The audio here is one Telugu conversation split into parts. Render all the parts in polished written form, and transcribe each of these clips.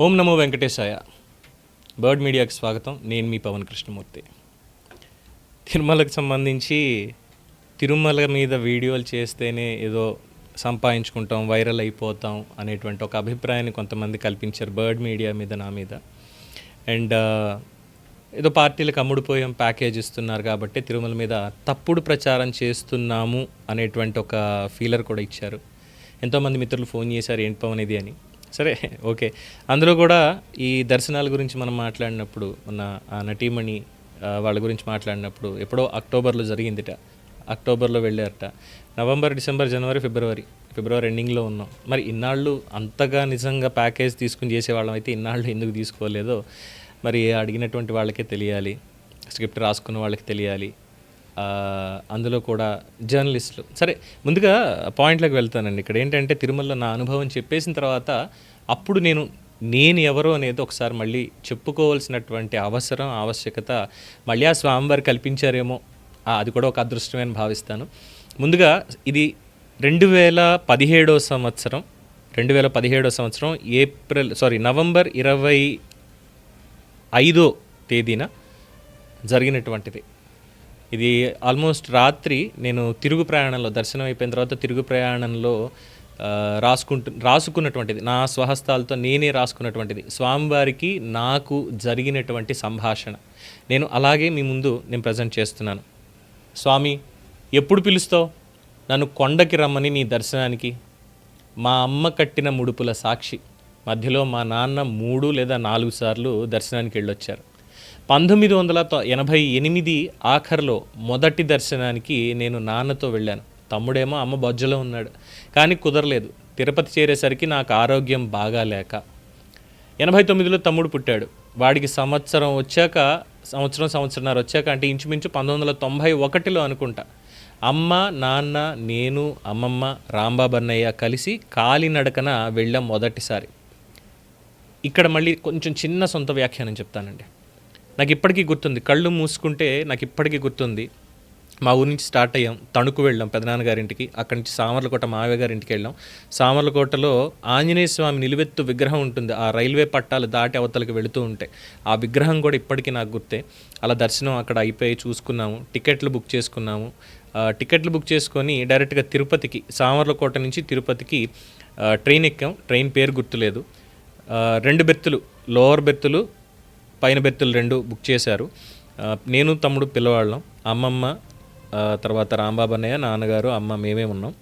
ఓం నమో వెంకటేశాయ. బర్డ్ మీడియాకి స్వాగతం. నేను మీ పవన్ కృష్ణమూర్తి. తిరుమలకు సంబంధించి తిరుమల మీద వీడియోలు చేస్తేనే ఏదో సంపాదించుకుంటాం, వైరల్ అయిపోతాం అనేటువంటి ఒక అభిప్రాయాన్ని కొంతమంది కల్పించారు బర్డ్ మీడియా మీద, నా మీద. అండ్ ఏదో పార్టీలకు అమ్ముడుపోయాం, ప్యాకేజ్ ఇస్తున్నారు కాబట్టి తిరుమల మీద తప్పుడు ప్రచారం చేస్తున్నాము అనేటువంటి ఒక ఫీలర్ కూడా ఇచ్చారు. ఎంతోమంది మిత్రులు ఫోన్ చేశారు, ఏంటి పవన్ ఇది అని. సరే, ఓకే. అందులో కూడా ఈ దర్శనాల గురించి మనం మాట్లాడినప్పుడు, మన ఆ నటీమణి వాళ్ళ గురించి మాట్లాడినప్పుడు ఎప్పుడో అక్టోబర్లో జరిగిందిట. అక్టోబర్లో వెళ్ళారట. నవంబర్, డిసెంబర్, జనవరి, ఫిబ్రవరి ఎండింగ్లో ఉన్నాం. మరి ఇన్నాళ్ళు అంతగా నిజంగా ప్యాకేజ్ తీసుకుని చేసేవాళ్ళం అయితే ఇన్నాళ్ళు ఎందుకు తీసుకోలేదో మరి అడిగినటువంటి వాళ్ళకే తెలియాలి, స్క్రిప్ట్ రాసుకున్న వాళ్ళకి తెలియాలి, అందులో కూడా జర్నలిస్టులు. సరే, ముందుగా పాయింట్లోకి వెళ్తానండి. ఇక్కడ ఏంటంటే తిరుమలలో నా అనుభవం చెప్పేసిన తర్వాత అప్పుడు నేను ఎవరో అనేది ఒకసారి మళ్ళీ చెప్పుకోవాల్సినటువంటి ఆవశ్యకత మళ్ళీ ఆ స్వామివారు కల్పించారేమో, అది కూడా ఒక అదృష్టమని భావిస్తాను. ముందుగా ఇది 2017 సంవత్సరం నవంబర్ 25వ తేదీన జరిగినటువంటిది. ఇది ఆల్మోస్ట్ నేను తిరుగు ప్రయాణంలో, దర్శనం అయిపోయిన తర్వాత తిరుగు ప్రయాణంలో రాసుకున్నటువంటిది, నా స్వహస్తాలతో నేనే రాసుకున్నటువంటిది, స్వామివారికి నాకు జరిగినటువంటి సంభాషణ. నేను అలాగే మీ ముందు ప్రజెంట్ చేస్తున్నాను. స్వామి, ఎప్పుడు పిలుస్తావు నన్ను కొండకి రమ్మని నీ దర్శనానికి? మా అమ్మ కట్టిన ముడుపుల సాక్షి. మధ్యలో మా నాన్న 3 లేదా 4 సార్లు దర్శనానికి వెళ్ళొచ్చారు. 1988 ఆఖరిలో మొదటి దర్శనానికి నేను నాన్నతో వెళ్ళాను. తమ్ముడేమో అమ్మ బొజ్జలో ఉన్నాడు, కానీ కుదరలేదు. తిరుపతి చేరేసరికి నాకు ఆరోగ్యం బాగాలేక 89లో తమ్ముడు పుట్టాడు. వాడికి సంవత్సరంన్నర వచ్చాక, అంటే ఇంచుమించు 1991లో అనుకుంటా, అమ్మ, నాన్న, నేను, అమ్మమ్మ, రాంబాబు అన్నయ్య కలిసి కాలినడకన వెళ్ళాం మొదటిసారి. ఇక్కడ మళ్ళీ కొంచెం చిన్న సొంత వ్యాఖ్యానం చెప్తానండి. నాకు ఇప్పటికీ గుర్తుంది, కళ్ళు మూసుకుంటే నాకు ఇప్పటికీ గుర్తుంది. మా ఊరి నుంచి స్టార్ట్ అయ్యాం, తణుకు వెళ్ళాం పెదనాన్నగారింటికి. అక్కడి నుంచి సామర్లకోట మావయ్య గారింటికి వెళ్ళాం. సామర్లకోటలో ఆంజనేయ స్వామి నిలువెత్తు విగ్రహం ఉంటుంది. ఆ రైల్వే పట్టాలు దాటి అవతలకి వెళుతూ ఉంటాయి. ఆ విగ్రహం కూడా ఇప్పటికీ నాకు గుర్తే. అలా దర్శనం అక్కడ అయిపోయి చూసుకున్నాము. టికెట్లు బుక్ చేసుకున్నాము. టికెట్లు బుక్ చేసుకొని డైరెక్ట్గా తిరుపతికి, సామర్లకోట నుంచి తిరుపతికి ట్రైన్ ఎక్కాం. ట్రైన్ పేరు గుర్తులేదు. 2 బెర్తులు, లోవర్ బెర్తులు, పైన బెర్తులు 2 బుక్ చేశారు. నేను, తమ్ముడు, పిల్లవాళ్ళం, అమ్మమ్మ, తర్వాత రాంబాబు అన్నయ్య, నాన్నగారు, అమ్మ, మేమే ఉన్నాం.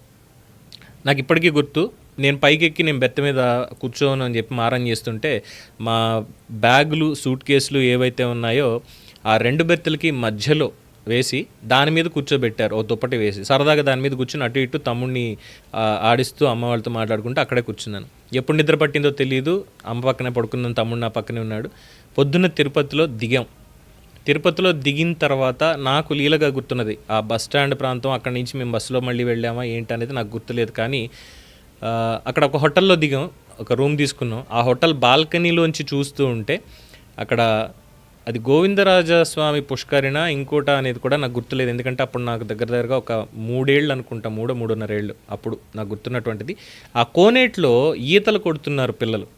నాకు ఇప్పటికీ గుర్తు, నేను పైకెక్కి నేను బెత్త మీద కూర్చోను అని చెప్పి మారం చేస్తుంటే మా బ్యాగులు, సూట్ కేసులు ఏవైతే ఉన్నాయో ఆ 2 బెర్తులకి మధ్యలో వేసి దాని మీద కూర్చోబెట్టారు. ఓ దుప్పటి వేసి సరదాగా దాని మీద కూర్చుని అటు ఇటు తమ్ముడిని ఆడిస్తూ అమ్మ వాళ్ళతో మాట్లాడుకుంటూ అక్కడే కూర్చున్నాను. ఎప్పుడు నిద్ర పట్టిందో తెలియదు. అమ్మ పక్కనే పడుకున్నాను, తమ్ముడు నా పక్కనే ఉన్నాడు. పొద్దున్న తిరుపతిలో దిగాం. తిరుపతిలో దిగిన తర్వాత నాకు లీలగా గుర్తున్నది ఆ బస్ స్టాండ్ ప్రాంతం. అక్కడి నుంచి మేము బస్సులో మళ్ళీ వెళ్ళామా ఏంటి అనేది నాకు గుర్తులేదు. కానీ అక్కడ ఒక హోటల్లో దిగాం, ఒక రూమ్ తీసుకున్నాం. ఆ హోటల్ బాల్కనీలోంచి చూస్తూ ఉంటే అక్కడ అది గోవిందరాజస్వామి పుష్కరిణ ఇంకోట అనేది కూడా నాకు గుర్తులేదు. ఎందుకంటే అప్పుడు నాకు దగ్గరగా ఒక 3 ఏళ్ళు అనుకుంటా, 3.5 ఏళ్ళు అప్పుడు నాకు గుర్తున్నటువంటిది. ఆ కోనేట్లో ఈతలు కొడుతున్నారు పిల్లలు,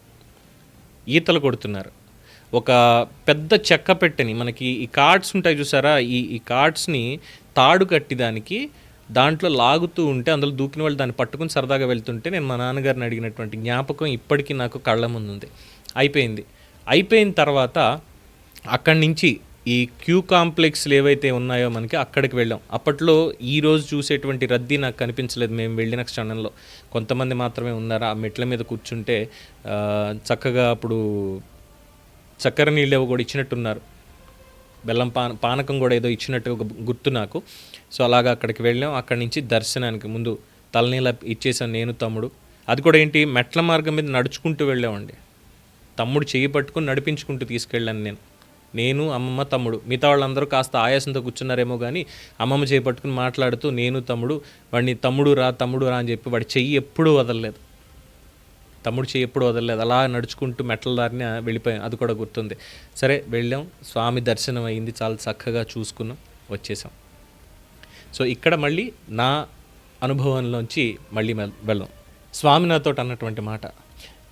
ఈతలు కొడుతున్నారు. ఒక పెద్ద చెక్క పెట్టెని, మనకి ఈ కార్డ్స్ ఉంటాయి చూసారా, ఈ కార్డ్స్ని తాడు కట్టిదానికి దాంట్లో లాగుతూ ఉంటే అందులో దూకిన వాళ్ళు దాన్ని పట్టుకుని సరదాగా వెళ్తుంటే నేను మా నాన్నగారిని అడిగినటువంటి జ్ఞాపకం ఇప్పటికీ నాకు కళ్ళ ముందుంది. అయిపోయిన తర్వాత అక్కడి నుంచి ఈ క్యూ కాంప్లెక్స్లు ఏవైతే ఉన్నాయో మనకి అక్కడికి వెళ్ళాం. అప్పట్లో ఈరోజు చూసేటువంటి రద్దీ నాకు కనిపించలేదు. మేము వెళ్ళిన క్షణంలో కొంతమంది మాత్రమే ఉన్నారు. ఆ మెట్ల మీద కూర్చుంటే చక్కగా అప్పుడు చక్కెర నీళ్ళు ఏవో కూడా ఇచ్చినట్టున్నారు, బెల్లం పానకం కూడా ఏదో ఇచ్చినట్టు గుర్తు నాకు. సో అలాగా అక్కడికి వెళ్ళాం. అక్కడి నుంచి దర్శనానికి ముందు తలనీళ్ళ ఇచ్చేసాను నేను, తమ్ముడు. అది కూడా ఏంటి, మెట్ల మార్గం మీద నడుచుకుంటూ వెళ్ళామండి. తమ్ముడు చెయ్యి పట్టుకుని నడిపించుకుంటూ తీసుకెళ్ళాను నేను, అమ్మమ్మ, తమ్ముడు. మిగతా వాళ్ళందరూ కాస్త ఆయాసంతో కూర్చున్నారేమో కానీ అమ్మమ్మ చేయి పట్టుకుని మాట్లాడుతూ నేను, తమ్ముడు, వాడిని తమ్ముడు రా అని చెప్పి వాడి చెయ్యి ఎప్పుడూ వదలలేదు. అలా నడుచుకుంటూ మెట్ల దారిని వెళ్ళిపోయాం. అది కూడా గుర్తుంది. సరే, వెళ్ళాం. స్వామి దర్శనం అయింది, చాలా చక్కగా చూసుకున్నాం, వచ్చేసాం. సో ఇక్కడ మళ్ళీ నా అనుభవంలోంచి మళ్ళీ వెళ్దాం. స్వామి నాతో అన్నటువంటి మాట,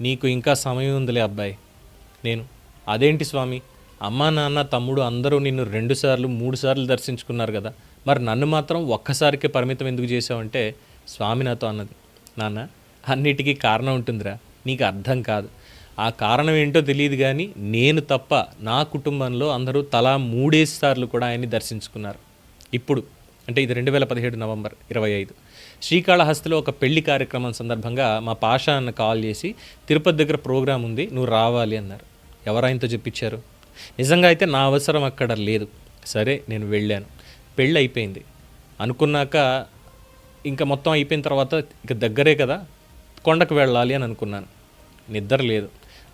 నీకు ఇంకా సమయం ఉందిలే అబ్బాయి, నేను, అదేంటి స్వామి, అమ్మా నాన్న తమ్ముడు అందరూ నిన్ను 2 సార్లు 3 సార్లు దర్శించుకున్నారు కదా, మరి నన్ను మాత్రం ఒక్కసారికే పరిమితం ఎందుకు చేసావంటే స్వామి నాతో అన్నది, నాన్న అన్నిటికీ కారణం ఉంటుందిరా, నీకు అర్థం కాదు. ఆ కారణం ఏంటో తెలియదు కానీ నేను తప్ప నా కుటుంబంలో అందరూ తలా 3 సార్లు కూడా ఆయన్ని దర్శించుకున్నారు. ఇప్పుడు అంటే ఇది 2017 నవంబర్ 25 శ్రీకాళహస్తిలో ఒక పెళ్లి కార్యక్రమం సందర్భంగా మా పాషా అన్న కాల్ చేసి తిరుపతి దగ్గర ప్రోగ్రాం ఉంది, నువ్వు రావాలి అన్నారు. ఎవరాయనతో చెప్పించారు? నిజంగా అయితే నా అవసరం అక్కడ లేదు. సరే నేను వెళ్ళాను. పెళ్ళి అయిపోయింది అనుకున్నాక ఇంకా మొత్తం అయిపోయిన తర్వాత ఇక దగ్గరే కదా కొండకు వెళ్ళాలి అని అనుకున్నాను. నిద్ర లేదు.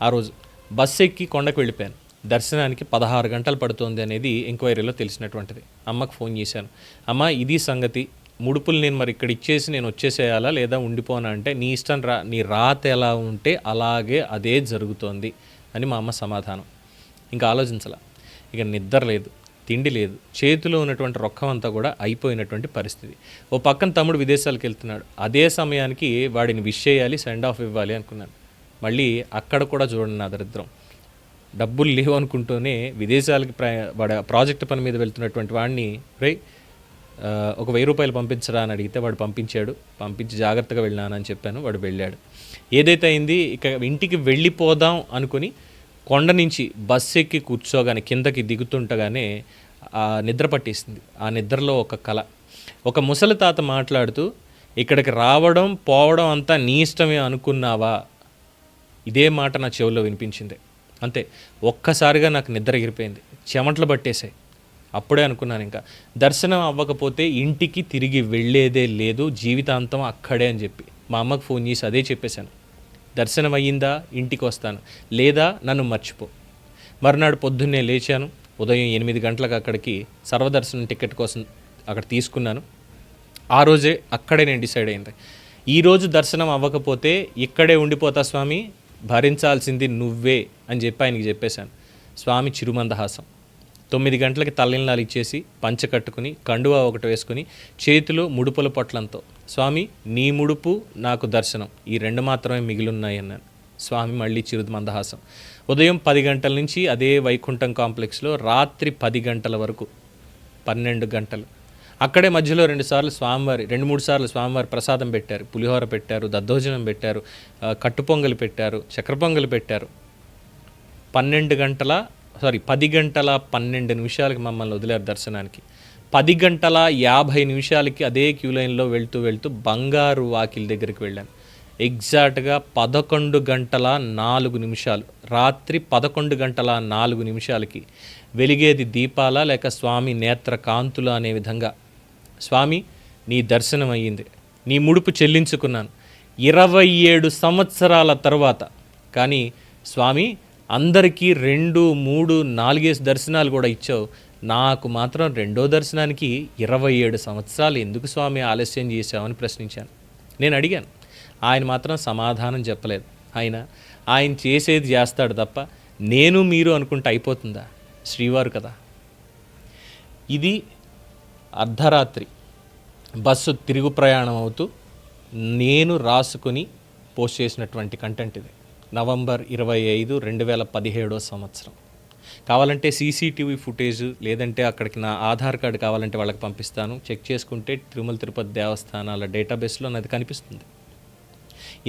ఆ రోజు బస్సు ఎక్కి కొండకు వెళ్ళిపోయాను. దర్శనానికి 16 గంటలు పడుతుంది అనేది ఎంక్వైరీలో తెలిసినటువంటిది. అమ్మకు ఫోన్ చేశాను, అమ్మ ఇది సంగతి, ముడుపులు నేను మరి ఇక్కడ ఇచ్చేసి నేను వచ్చేసేయాలా లేదా ఉండిపోనా అంటే నీ ఇష్టం రా, నీ రాత ఎలా ఉంటే అలాగే అదే జరుగుతోంది అని మా అమ్మ సమాధానం. ఇంకా ఆలోచించాల. ఇక నిద్ర లేదు, తిండి లేదు, చేతిలో ఉన్నటువంటి రొక్కం అంతా కూడా అయిపోయినటువంటి పరిస్థితి. ఓ పక్కన తమ్ముడు విదేశాలకు వెళ్తున్నాడు. అదే సమయానికి వాడిని విష్ చేయాలి, సెండ్ ఆఫ్ ఇవ్వాలి అనుకున్నాను. మళ్ళీ అక్కడ కూడా చూడండి నా దరిద్రం. డబ్బులు లేవు అనుకుంటూనే విదేశాలకి వాడు ప్రాజెక్ట్ పని మీద వెళ్తున్నటువంటి వాడిని ఒక 1000 రూపాయలు పంపించరా అని అడిగితే వాడు పంపించాడు. పంపించి జాగ్రత్తగా వెళ్ళానని చెప్పాను. వాడు వెళ్ళాడు. ఏదైతే అయింది, ఇక ఇంటికి వెళ్ళిపోదాం అనుకుని కొండ నుంచి బస్సు ఎక్కి కూర్చోగానే కిందకి దిగుతుండగానే నిద్ర పట్టేసింది. ఆ నిద్రలో ఒక కళ. ఒక ముసలి తాత మాట్లాడుతూ, ఇక్కడికి రావడం పోవడం అంతా నీ ఇష్టమే అనుకున్నావా, ఇదే మాట నా చెవుల్లో వినిపించింది. అంతే, ఒక్కసారిగా నాకు నిద్ర ఎగిరిపోయింది, చెమటలు పట్టేశాయి. అప్పుడే అనుకున్నాను, ఇంకా దర్శనం అవ్వకపోతే ఇంటికి తిరిగి వెళ్ళేదే లేదు, జీవితాంతం అక్కడే అని చెప్పి మా అమ్మకు ఫోన్ చేసి అదే చెప్పేశాను. దర్శనం అయ్యిందా ఇంటికి వస్తాను, లేదా నన్ను మర్చిపో. మరునాడు పొద్దున్నే లేచాను. ఉదయం 8 గంటలకు అక్కడికి సర్వదర్శనం టికెట్ కోసం అక్కడ తీసుకున్నాను. ఆ రోజే అక్కడే నేను డిసైడ్ అయింది, ఈరోజు దర్శనం అవ్వకపోతే ఇక్కడే ఉండిపోతా స్వామి, భరించాల్సింది నువ్వే అని చెప్పి ఆయనకి చెప్పేశాను. స్వామి చిరుమందహాసం. 9 గంటలకి తల్లినాలు ఇచ్చేసి పంచ కట్టుకుని కండువా ఒకటి వేసుకుని చేతిలో ముడుపుల పొట్లంతో, స్వామి నీ ముడుపు నాకు దర్శనం, ఈ 2 మాత్రమే మిగిలిన్నాయి అన్నాను. స్వామి మళ్ళీ చిరుమందహాసం. ఉదయం 10 గంటల నుంచి అదే వైకుంఠం కాంప్లెక్స్లో రాత్రి 10 గంటల వరకు 12 గంటలు అక్కడే. మధ్యలో 2 సార్లు స్వామివారి 2-3 సార్లు స్వామివారి ప్రసాదం పెట్టారు, పులిహోర పెట్టారు, దద్దోజనం పెట్టారు, కట్టు పొంగలి పెట్టారు, చక్ర పొంగలి పెట్టారు. 10 గంటల 12 నిమిషాలకి మమ్మల్ని వదిలేరు దర్శనానికి. 10 గంటల 50 నిమిషాలకి అదే క్యూ లైన్లో వెళ్తూ బంగారు వాకిలి దగ్గరికి వెళ్ళాను. ఎగ్జాక్ట్గా 11 గంటల 4 నిమిషాలు, రాత్రి 11 గంటల 4 నిమిషాలకి వెలిగేది దీపాల లేక స్వామి నేత్ర కాంతులు అనే విధంగా, స్వామి నీ దర్శనం అయ్యింది, నీ ముడుపు చెల్లించుకున్నాను 27 సంవత్సరాల తర్వాత. కానీ స్వామి అందరికీ 2, 3, 4 దర్శనాలు కూడా ఇచ్చావు, నాకు మాత్రం 2వ దర్శనానికి 27 సంవత్సరాలు ఎందుకు స్వామి ఆలస్యం చేశావని ప్రశ్నించాను. నేను అడిగాను. ఆయన మాత్రం సమాధానం చెప్పలేదు. ఆయన చేసేది చేస్తాడు తప్ప నేను మీరు అనుకుంటే అయిపోతుందా? శ్రీవారు కదా. ఇది అర్ధరాత్రి బస్సు తిరుగు ప్రయాణం అవుతూ నేను రాసుకుని పోస్ట్ చేసినటువంటి కంటెంట్ ఇది. నవంబర్ 25, 2017 సంవత్సరం. కావాలంటే సీసీటీవీ ఫుటేజ్ లేదంటే అక్కడికి నా ఆధార్ కార్డు కావాలంటే వాళ్ళకి పంపిస్తాను, చెక్ చేసుకుంటే తిరుమల తిరుపతి దేవస్థానాల డేటాబేస్లో నాది కనిపిస్తుంది.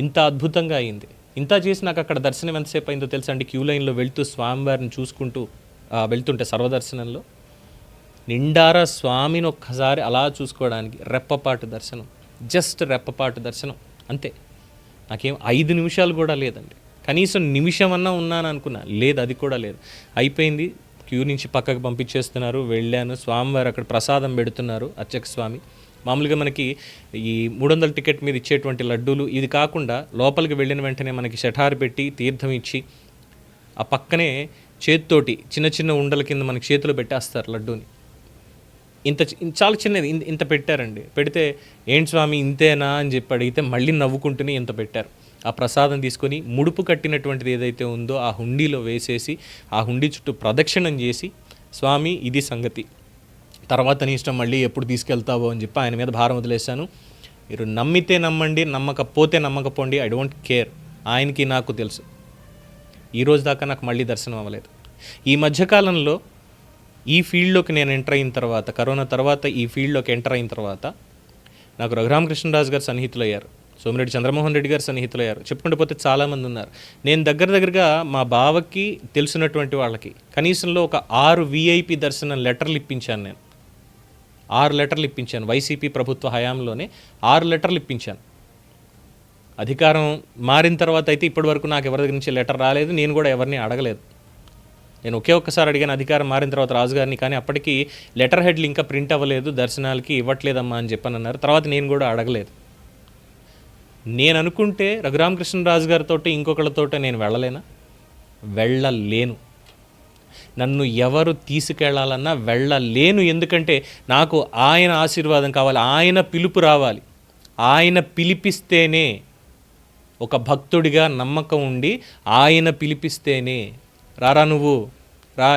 ఇంత అద్భుతంగా అయింది. ఇంత చేసి నాకు అక్కడ దర్శనం ఎంతసేపు అయిందో తెలుసా అండి? క్యూ లైన్లో వెళ్తూ స్వామివారిని చూసుకుంటూ వెళ్తుంటే సర్వదర్శనంలో నిండారా స్వామిని ఒక్కసారి అలా చూసుకోవడానికి రెప్పపాటు దర్శనం, జస్ట్ రెప్పపాటు దర్శనం అంతే. నాకేం 5 నిమిషాలు కూడా లేదండి, కనీసం నిమిషమన్నా ఉన్నాను అనుకున్నా, లేదు, అది కూడా లేదు. అయిపోయింది, క్యూ నుంచి పక్కకు పంపించేస్తున్నారు. వెళ్ళాను, స్వామివారు అక్కడ ప్రసాదం పెడుతున్నారు, అర్చక స్వామి. మామూలుగా మనకి ఈ 300 టికెట్ మీద ఇచ్చేటువంటి లడ్డూలు ఇది కాకుండా లోపలికి వెళ్ళిన వెంటనే మనకి షఠారు పెట్టి తీర్థం ఇచ్చి ఆ పక్కనే చేతితోటి చిన్న చిన్న ఉండల కింద మనకి చేతిలో పెట్టేస్తారు లడ్డూని. చాలా చిన్నది ఇంత పెట్టారండి. పెడితే ఏంటి స్వామి ఇంతేనా అని చెప్పి అడిగితే మళ్ళీ నవ్వుకుంటూనే ఇంత పెట్టారు. ఆ ప్రసాదం తీసుకొని ముడుపు కట్టినటువంటిది ఏదైతే ఉందో ఆ హుండీలో వేసేసి ఆ హుండీ చుట్టూ ప్రదక్షిణం చేసి, స్వామి ఇది సంగతి, తర్వాత నీ ఇష్టం, మళ్ళీ ఎప్పుడు తీసుకెళ్తావో అని చెప్పి ఆయన మీద భారం వదిలేశాను. మీరు నమ్మితే నమ్మండి, నమ్మకపోతే నమ్మకపోండి, ఐ డోంట్ కేర్. ఆయనకి నాకు తెలుసు ఈ రోజు దాకా నాకు మళ్ళీ దర్శనం అవ్వలేదు. ఈ మధ్యకాలంలో ఈ ఫీల్డ్లోకి నేను ఎంటర్ అయిన తర్వాత, కరోనా తర్వాత ఈ ఫీల్డ్లోకి ఎంటర్ అయిన తర్వాత నాకు రఘురామకృష్ణరాజు గారు సన్నిహితులయ్యారు, సోమిరెడ్డి చంద్రమోహన్ రెడ్డి గారు సన్నిహితులయ్యారు, చెప్పుకుంటూ పోతే చాలామంది ఉన్నారు. నేను దగ్గరగా మా బావకి తెలిసినటువంటి వాళ్ళకి కనీసంలో ఒక 6 విఐపి దర్శనం లెటర్లు ఇప్పించాను. నేను 6 లెటర్లు ఇప్పించాను. వైసీపీ ప్రభుత్వ హయాంలోనే 6 లెటర్లు ఇప్పించాను. అధికారం మారిన తర్వాత అయితే ఇప్పటి వరకు నాకు ఎవరి దగ్గర నుంచి లెటర్ రాలేదు, నేను కూడా ఎవరిని అడగలేదు. నేను ఒక్కసారి అడిగాను అధికారం మారిన తర్వాత రాజుగారిని, కానీ అప్పటికి లెటర్ హెడ్లు ఇంకా ప్రింట్ అవ్వలేదు, దర్శనాలకి ఇవ్వట్లేదమ్మా అని చెప్పనన్నారు. తర్వాత నేను కూడా అడగలేదు. నేను అనుకుంటే రఘురామకృష్ణరాజు గారితో ఇంకొకళ్ళతో నేను వెళ్ళలేను. నన్ను ఎవరు తీసుకెళ్లాలన్నా వెళ్ళలేను. ఎందుకంటే నాకు ఆయన ఆశీర్వాదం కావాలి, ఆయన పిలుపు రావాలి. ఆయన పిలిపిస్తేనే, ఒక భక్తుడిగా నమ్మకం ఉండి ఆయన పిలిపిస్తేనే, రారా నువ్వు రా,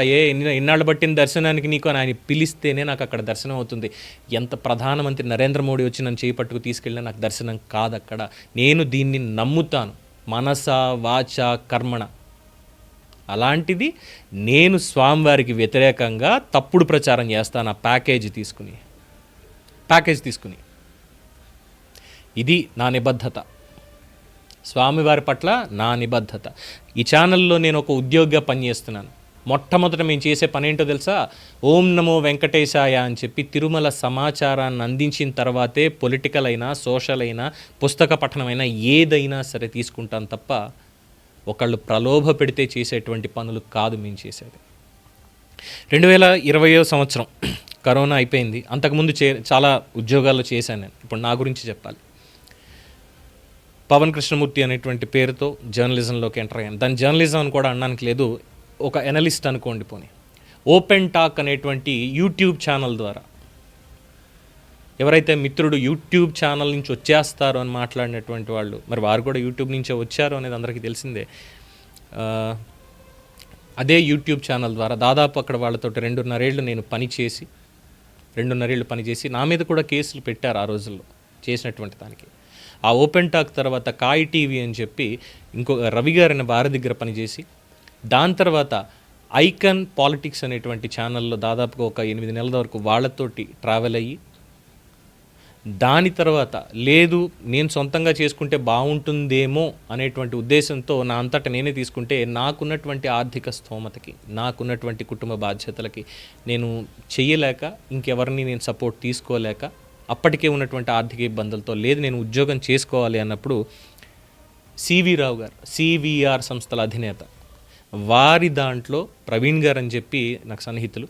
ఇన్నాళ్ళు పట్టిన దర్శనానికి నీకు అని ఆయన పిలిస్తేనే నాకు అక్కడ దర్శనం అవుతుంది. ఎంత ప్రధానమంత్రి నరేంద్ర మోడీ వచ్చి నన్ను చేయి పట్టుకు తీసుకెళ్ళినా నాకు దర్శనం కాదు అక్కడ. నేను దీన్ని నమ్ముతాను, మనస వాచ కర్మణ. అలాంటిది నేను స్వామివారికి వ్యతిరేకంగా తప్పుడు ప్రచారం చేస్తాను ఆ ప్యాకేజ్ తీసుకుని. ఇది నా నిబద్ధత, స్వామివారి పట్ల నా నిబద్ధత. ఈ ఛానల్లో నేను ఒక ఉద్యోగిగా పనిచేస్తున్నాను. మొట్టమొదట మేము చేసే పని ఏంటో తెలుసా? ఓం నమో వెంకటేశాయ అని చెప్పి తిరుమల సమాచారాన్ని అందించిన తర్వాతే పొలిటికల్ అయినా, సోషల్ అయినా, పుస్తక పఠనమైనా ఏదైనా సరే తీసుకుంటాను తప్ప ఒకళ్ళు ప్రలోభ పెడితే చేసేటువంటి పనులు కాదు మేము చేసేది. 2020 సంవత్సరం కరోనా అయిపోయింది. అంతకుముందు చాలా ఉద్యోగాల్లో చేశాను నేను. ఇప్పుడు నా గురించి చెప్పాలి. పవన్ కృష్ణమూర్తి అనేటువంటి పేరుతో జర్నలిజంలోకి ఎంటర్ అయ్యాను. దాని జర్నలిజం అని కూడా అనడానికి లేదు, ఒక ఎనలిస్ట్ అనుకోండి. పోనీ ఓపెన్ టాక్ అనేటువంటి యూట్యూబ్ ఛానల్ ద్వారా ఎవరైతే మిత్రుడు యూట్యూబ్ ఛానల్ నుంచి వచ్చేస్తారో అని మాట్లాడినటువంటి వాళ్ళు, మరి వారు కూడా యూట్యూబ్ నుంచే వచ్చారు అనేది అందరికీ తెలిసిందే. అదే యూట్యూబ్ ఛానల్ ద్వారా దాదాపు అక్కడ వాళ్ళతో 2.5 ఏళ్ళు నేను పనిచేసి నా మీద కూడా కేసులు పెట్టారు ఆ రోజుల్లో చేసినటువంటి దానికి. ఆ ఓపెన్ టాక్ తర్వాత కాయ్ టీవీ అని చెప్పి ఇంకొక రవి గారిని వారి దగ్గర పనిచేసి, దాని తర్వాత ఐకాన్ పాలిటిక్స్ అనేటువంటి ఛానల్లో దాదాపుగా ఒక 8 నెలల వరకు వాళ్ళతోటి ట్రావెల్ అయ్యి, దాని తర్వాత లేదు నేను సొంతంగా చేసుకుంటే బాగుంటుందేమో అనేటువంటి ఉద్దేశంతో నా అంతటా నేనే తీసుకుంటే, నాకున్నటువంటి ఆర్థిక స్తోమతకి, నాకున్నటువంటి కుటుంబ బాధ్యతలకి నేను చెయ్యలేక, ఇంకెవరిని నేను సపోర్ట్ తీసుకోలేక, అప్పటికే ఉన్నటువంటి ఆర్థిక ఇబ్బందులతో లేదు నేను ఉద్యోగం చేసుకోవాలి అన్నప్పుడు సివి రావు గారు, సివిఆర్ సంస్థల అధినేత, వారి దాంట్లో ప్రవీణ్ గారు అని చెప్పి నాకు సన్నిహితులు,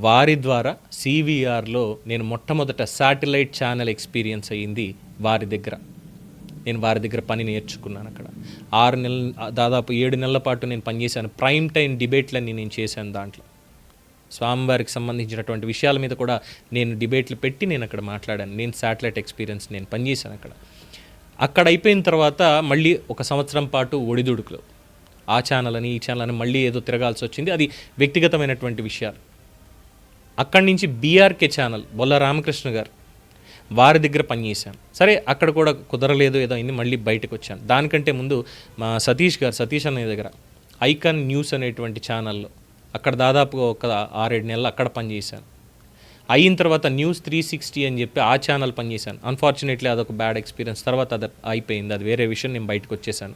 వారి ద్వారా సివిఆర్లో నేను మొట్టమొదట శాటిలైట్ ఛానల్ ఎక్స్పీరియన్స్ అయ్యింది వారి దగ్గర. నేను వారి దగ్గర పని నేర్చుకున్నాను. అక్కడ 6 నెలలు, దాదాపు 7 నెలల పాటు నేను పనిచేశాను. ప్రైమ్ టైం డిబేట్లన్నీ నేను చేశాను. దాంట్లో స్వామివారికి సంబంధించినటువంటి విషయాల మీద కూడా నేను డిబేట్లు పెట్టి నేను అక్కడ మాట్లాడాను. నేను శాటిలైట్ ఎక్స్పీరియన్స్ నేను పనిచేశాను అక్కడ అయిపోయిన తర్వాత మళ్ళీ 1 సంవత్సరం పాటు ఒడిదుడుకులు, ఆ ఛానల్ అని ఈ ఛానల్ అని మళ్ళీ ఏదో తిరగాల్సి వచ్చింది. అది వ్యక్తిగతమైనటువంటి విషయాలు. అక్కడి నుంచి బీఆర్కే ఛానల్, బొల్ల రామకృష్ణ గారు, వారి దగ్గర పనిచేశాను. సరే అక్కడ కూడా కుదరలేదు, ఏదో అయింది, మళ్ళీ బయటకు వచ్చాను. దానికంటే ముందు మా సతీష్ అన్నయ్య దగ్గర ఐకాన్ న్యూస్ అనేటువంటి ఛానల్లో అక్కడ దాదాపుగా ఒక 6-7 నెలలు అక్కడ పనిచేశాను. అయిన తర్వాత న్యూస్ 360 అని చెప్పి ఆ ఛానల్ పనిచేశాను. అన్ఫార్చునేట్లీ అదొక బ్యాడ్ ఎక్స్పీరియన్స్. తర్వాత అది అయిపోయింది, అది వేరే విషయం, నేను బయటకు వచ్చేసాను.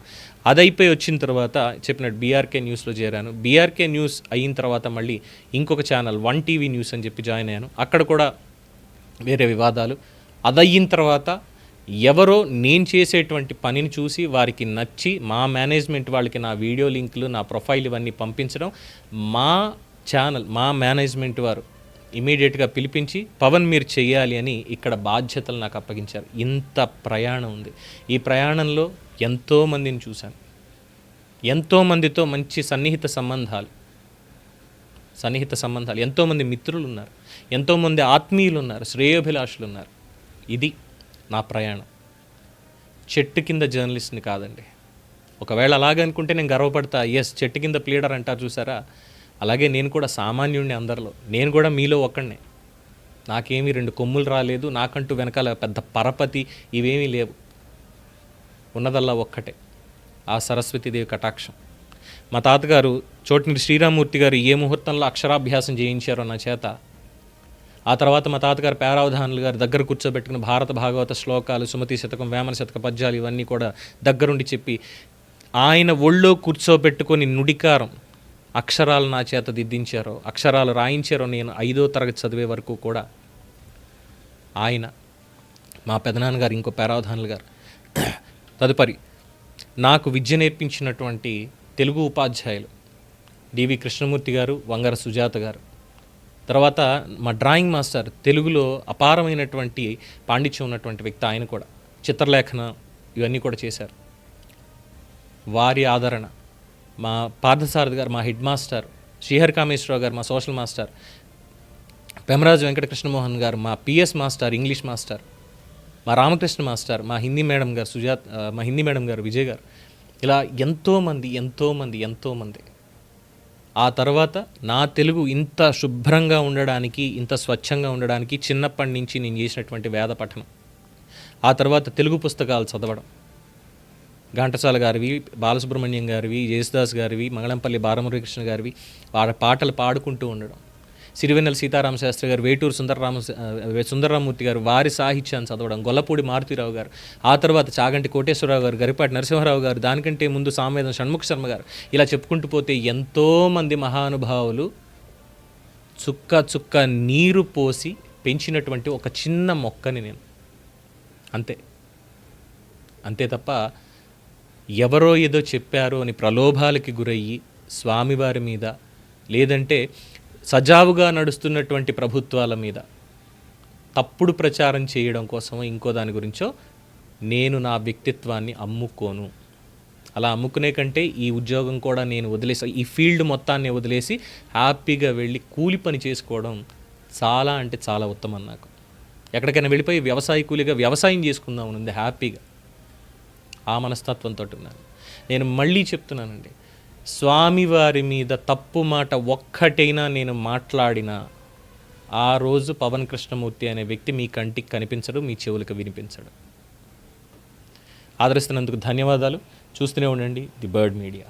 అది అయిపోయి వచ్చిన తర్వాత చెప్పినట్టు బీఆర్కే న్యూస్లో చేరాను. బీఆర్కే న్యూస్ అయిన తర్వాత మళ్ళీ ఇంకొక ఛానల్ 1TV న్యూస్ అని చెప్పి జాయిన్ అయ్యాను. అక్కడ కూడా వేరే వివాదాలు. అది అయిన తర్వాత ఎవరో నేను చేసేటువంటి పనిని చూసి వారికి నచ్చి మా మేనేజ్మెంట్ వాళ్ళకి నా వీడియో లింకులు, నా ప్రొఫైల్ ఇవన్నీ పంపించడం, మా ఛానల్, మా మేనేజ్మెంట్ వారు ఇమీడియట్గా పిలిపించి పవన్ మీరు చెయ్యాలి అని ఇక్కడ బాధ్యతలు నాకు అప్పగించారు. ఇంత ప్రయాణం ఉంది. ఈ ప్రయాణంలో ఎంతోమందిని చూశాను, ఎంతోమందితో మంచి సన్నిహిత సంబంధాలు, ఎంతోమంది మిత్రులు ఉన్నారు, ఎంతోమంది ఆత్మీయులు ఉన్నారు, శ్రేయోభిలాషులు ఉన్నారు. ఇది నా ప్రయాణం. చెట్టు కింద జర్నలిస్ట్ని కాదండి. ఒకవేళ అలాగనుకుంటే నేను గర్వపడతా. ఎస్, చెట్టు కింద ప్లీడర్ అంటారు చూసారా, అలాగే నేను కూడా సామాన్యుడిని అందరిలో. నేను కూడా మీలో ఒక్కడినే. నాకేమీ 2 కొమ్ములు రాలేదు, నాకంటూ వెనకాల పెద్ద పరపతి ఇవేమీ లేవు. ఉన్నదల్లా ఒక్కటే, ఆ సరస్వతీదేవి కటాక్షం. మా తాతగారు చోటిని శ్రీరామూర్తి గారు ఏ ముహూర్తంలో అక్షరాభ్యాసం చేయించారో నా చేత, ఆ తర్వాత మా తాతగారు పేరావధానులు గారు దగ్గర కూర్చోబెట్టుకుని భారత భాగవత శ్లోకాలు, సుమతి శతకం, వేమన శతక పద్యాలు ఇవన్నీ కూడా దగ్గరుండి చెప్పి ఆయన ఒళ్ళో కూర్చోబెట్టుకొని నుడికారం అక్షరాలు నా చేత దిద్దించారో, అక్షరాలు రాయించారో నేను 5వ తరగతి చదివే వరకు కూడా ఆయన, మా పెదనాన్నగారు, ఇంకో పేరావధానులు గారు. తదుపరి నాకు విద్య నేర్పించినటువంటి తెలుగు ఉపాధ్యాయులు డివి కృష్ణమూర్తి గారు, వంగర సుజాత గారు. తర్వాత మా డ్రాయింగ్ మాస్టర్, తెలుగులో అపారమైనటువంటి పాండిత్యం ఉన్నటువంటి వ్యక్తి, ఆయన కూడా చిత్రలేఖన ఇవన్నీ కూడా చేశారు. వారి ఆదరణ, మా పార్థసారథి గారు, మా హెడ్ మాస్టర్, శ్రీహరి కామేశ్వరరావు గారు, మా సోషల్ మాస్టర్, పెమరాజు వెంకట కృష్ణమోహన్ గారు, మా పిఎస్ మాస్టర్, ఇంగ్లీష్ మాస్టర్, మా రామకృష్ణ మాస్టర్, మా హిందీ మేడం గారు మా హిందీ మేడం గారు విజయ్ గారు, ఇలా ఎంతోమంది. ఆ తర్వాత నా తెలుగు ఇంత శుభ్రంగా ఉండడానికి, ఇంత స్వచ్ఛంగా ఉండడానికి చిన్నప్పటి నుంచి నేను చేసినటువంటి వేద పఠనం, ఆ తర్వాత తెలుగు పుస్తకాలు చదవడం, ఘంటసాల గారివి, బాలసుబ్రహ్మణ్యం గారివి, జేసుదాస్ గారివి, మంగళంపల్లి బాలమురళీకృష్ణ గారివి, వారి పాటలు పాడుకుంటూ ఉండడం, సిరివెన్నెల సీతారామ శాస్త్రి గారు, వేటూరు సుందరరామూర్తి గారు, వారి సాహిత్యాన్ని చదవడం, గొల్లపూడి మారుతీరావు గారు, ఆ తర్వాత చాగంటి కోటేశ్వరరావు గారు, గరిపాటి నరసింహారావు గారు, దానికంటే ముందు సామవేదం షణ్ముఖ శర్మ గారు, ఇలా చెప్పుకుంటూ పోతే ఎంతోమంది మహానుభావులు చుక్క చుక్క నీరు పోసి పెంచినటువంటి ఒక చిన్న మొక్కని నేను. అంతే తప్ప ఎవరో ఏదో చెప్పారో అని ప్రలోభాలకి గురయ్యి స్వామివారి మీద, లేదంటే సజావుగా నడుస్తున్నటువంటి ప్రభుత్వాల మీద తప్పుడు ప్రచారం చేయడం కోసమో ఇంకో దాని గురించో నేను నా వ్యక్తిత్వాన్ని అమ్ముకోను. అలా అమ్ముకునే కంటే ఈ ఉద్యోగం కూడా నేను వదిలేసి, ఈ ఫీల్డ్ మొత్తాన్ని వదిలేసి హ్యాపీగా వెళ్ళి కూలి పని చేసుకోవడం చాలా అంటే చాలా ఉత్తమం. నాకు ఎక్కడికైనా వెళ్ళిపోయి వ్యవసాయ కూలిగా వ్యవసాయం చేసుకుందాం ఉంది హ్యాపీగా. ఆ మనస్తత్వంతో ఉన్నాను. నేను మళ్ళీ చెప్తున్నానండి, స్వామివారి మీద తప్పు మాట ఒక్కటైనా నేను మాట్లాడినా ఆ రోజు పవన్ కృష్ణమూర్తి అనే వ్యక్తి మీ కంటికి కనిపించడు, మీ చెవులకు వినిపించడు. ఆదరిస్తున్నందుకు ధన్యవాదాలు. చూస్తూనే ఉండండి ది బర్డ్ మీడియా.